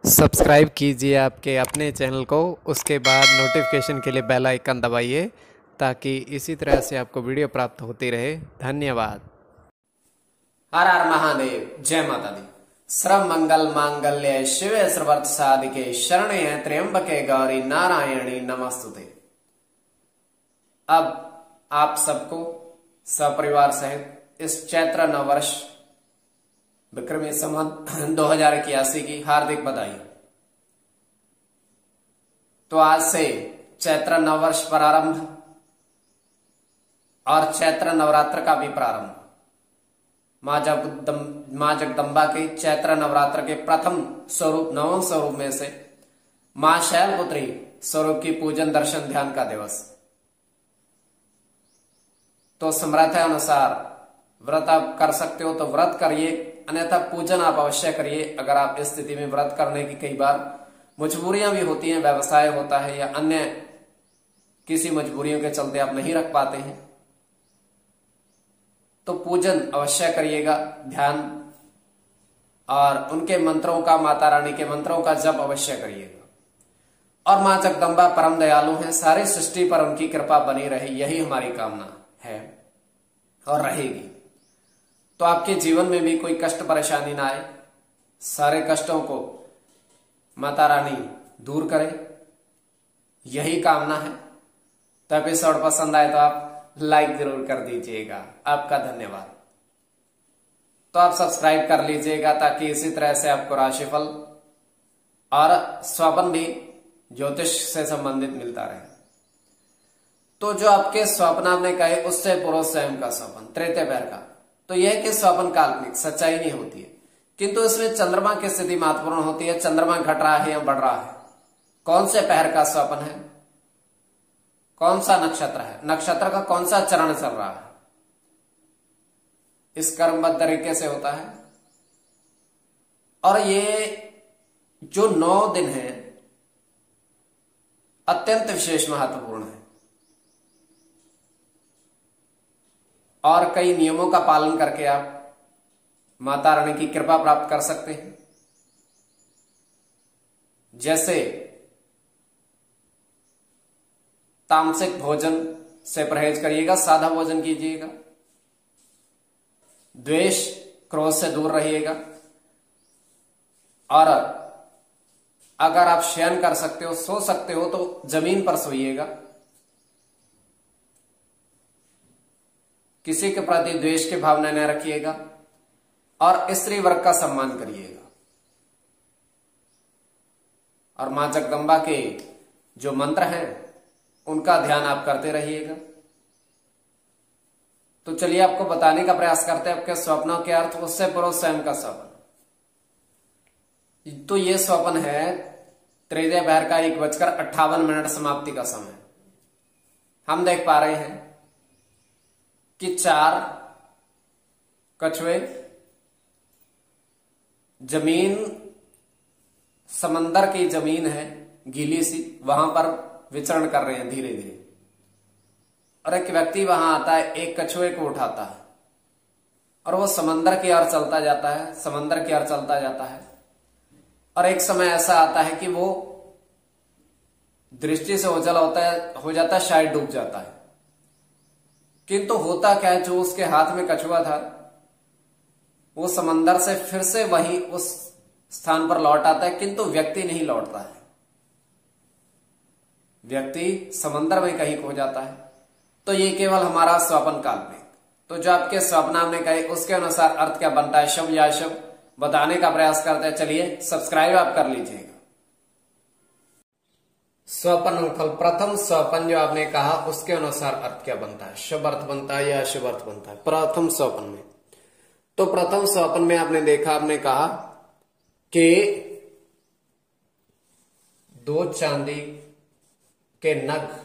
Subscribe कीजिए आपके अपने चैनल को, उसके बाद नोटिफिकेशन के लिए बेल आइकन दबाइए ताकि इसी तरह से आपको वीडियो प्राप्त होती रहे। धन्यवाद। हर हर महादेव, जय माता दी। सर्व मंगल मांगल्य शिवे सर्वार्थ साधिके शरण्ये त्र्यंबके गौरी नारायणी नमस्तुते। अब आप सबको सपरिवार सहित इस चैत्र नववर्ष विक्रमी संवत 2081 की हार्दिक बधाई। तो आज से चैत्र नववर्ष प्रारंभ और चैत्र नवरात्र का भी प्रारंभ। मां जगदम्बा के चैत्र नवरात्र के प्रथम स्वरूप नवम स्वरूप में से मां शैलपुत्री स्वरूप की पूजन दर्शन ध्यान का दिवस। तो समर्थ अनुसार व्रत आप कर सकते हो तो व्रत करिए, अन्यथा पूजन आप अवश्य करिए। अगर आप इस स्थिति में व्रत करने की कई बार मजबूरियां भी होती हैं, व्यवसाय होता है या अन्य किसी मजबूरियों के चलते आप नहीं रख पाते हैं, तो पूजन अवश्य करिएगा। ध्यान और उनके मंत्रों का, माता रानी के मंत्रों का जप अवश्य करिएगा। और मां जगदम्बा परम दयालु हैं, सारी सृष्टि पर उनकी कृपा बनी रहे, यही हमारी कामना है और रहेगी। तो आपके जीवन में भी कोई कष्ट परेशानी ना आए, सारे कष्टों को माता रानी दूर करे, यही कामना है। तो एपिसोड पसंद आए तो आप लाइक जरूर कर दीजिएगा। आपका धन्यवाद। तो आप सब्सक्राइब कर लीजिएगा ताकि इसी तरह से आपको राशिफल और स्वप्न भी ज्योतिष से संबंधित मिलता रहे। तो जो आपके स्वप्न आपने कहे उससे पूर्व स्वयं का स्वप्न तृतीय पैर का, तो यह कि स्वप्न काल्पनिक, सच्चाई नहीं होती है, किंतु इसमें चंद्रमा की स्थिति महत्वपूर्ण होती है। चंद्रमा घट रहा है या बढ़ रहा है, कौन से पहर का स्वप्न है, कौन सा नक्षत्र है, नक्षत्र का कौन सा चरण चल रहा है, इस कर्मबद्ध तरीके से होता है। और ये जो 9 दिन है अत्यंत विशेष महत्वपूर्ण है और कई नियमों का पालन करके आप माता रानी की कृपा प्राप्त कर सकते हैं। जैसे तामसिक भोजन से परहेज करिएगा, सादा भोजन कीजिएगा, द्वेष क्रोध से दूर रहिएगा। और अगर आप शयन कर सकते हो, सो सकते हो, तो जमीन पर सोइएगा। किसी के प्रति द्वेष की भावना न रखिएगा और स्त्री वर्ग का सम्मान करिएगा। और मां जगदम्बा के जो मंत्र हैं उनका ध्यान आप करते रहिएगा। तो चलिए आपको बताने का प्रयास करते हैं आपके स्वप्नों के अर्थ, उससे पूर्व स्वयं का स्वप्न। तो ये स्वप्न है तृतीय पहर का 1:58 समाप्ति का समय। हम देख पा रहे हैं कि 4 कछुए जमीन, समंदर की जमीन है गीली सी, वहां पर विचरण कर रहे हैं धीरे धीरे। और एक व्यक्ति वहां आता है, एक कछुए को उठाता है और वो समंदर की ओर चलता जाता है, समंदर की ओर चलता जाता है। और एक समय ऐसा आता है कि वो दृष्टि से ओझल हो जाता है, शायद डूब जाता है। किंतु होता क्या है, जो उसके हाथ में कछुआ था वो समंदर से फिर से वही उस स्थान पर लौट आता है, किंतु व्यक्ति नहीं लौटता है, व्यक्ति समंदर में कहीं खो जाता है। तो ये केवल हमारा स्वप्न काल्पनिक। तो जो आपके स्वप्न आपने कहे उसके अनुसार अर्थ क्या बनता है, शुभ या अशुभ, बताने का प्रयास करते हैं। चलिए सब्सक्राइब आप कर लीजिएगा। स्वप्न फल, प्रथम स्वप्न जो आपने कहा उसके अनुसार अर्थ क्या बनता है, शुभ अर्थ बनता है या अशुभ अर्थ बनता है प्रथम स्वप्न में। तो प्रथम स्वप्न में आपने देखा, आपने कहा कि 2 चांदी के नग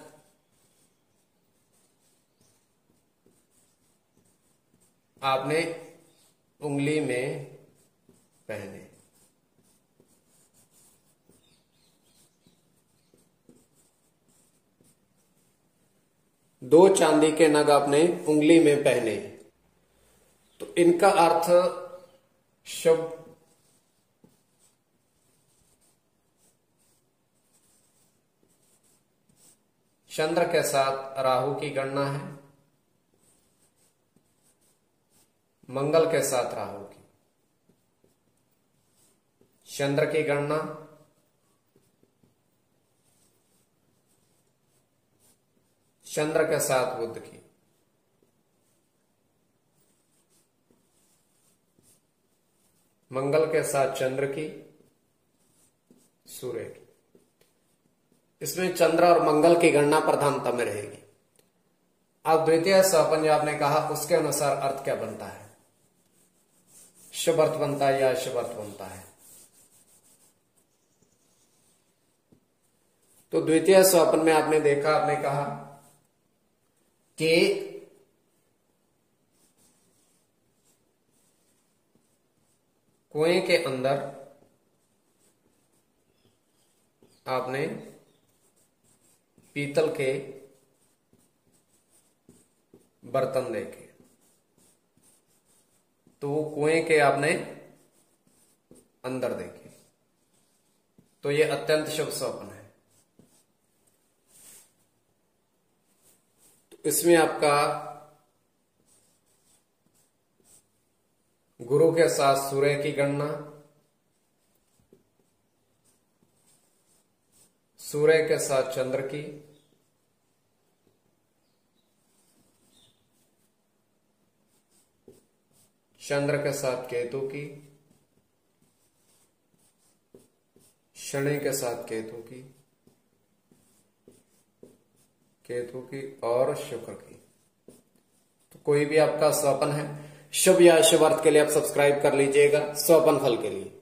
आपने उंगली में पहने। दो चांदी के नग आपने उंगली में पहने, तो इनका अर्थ शुभ चंद्र के साथ राहु की गणना है, मंगल के साथ राहु की, चंद्र की गणना, चंद्र के साथ बुध की, मंगल के साथ चंद्र की, सूर्य की। इसमें चंद्र और मंगल की गणना प्रधानता में रहेगी। अब द्वितीय सोपान जो आपने कहा उसके अनुसार अर्थ क्या बनता है, शुभ अर्थ बनता है या अशुभ अर्थ बनता है। तो द्वितीय सोपान में आपने देखा, आपने कहा कि कुएं के अंदर आपने पीतल के बर्तन देखे, तो वो कुएं के आपने अंदर देखे, तो ये अत्यंत शुभ स्वप्न है। तो इसमें आपका गुरु के साथ सूर्य की गणना, सूर्य के साथ चंद्र की, चंद्र के साथ केतु की, शनि के साथ केतु की, केतु की और शुक्र की। तो कोई भी आपका स्वप्न है शुभ या अशुभ अर्थ के लिए आप सब्सक्राइब कर लीजिएगा स्वप्न फल के लिए।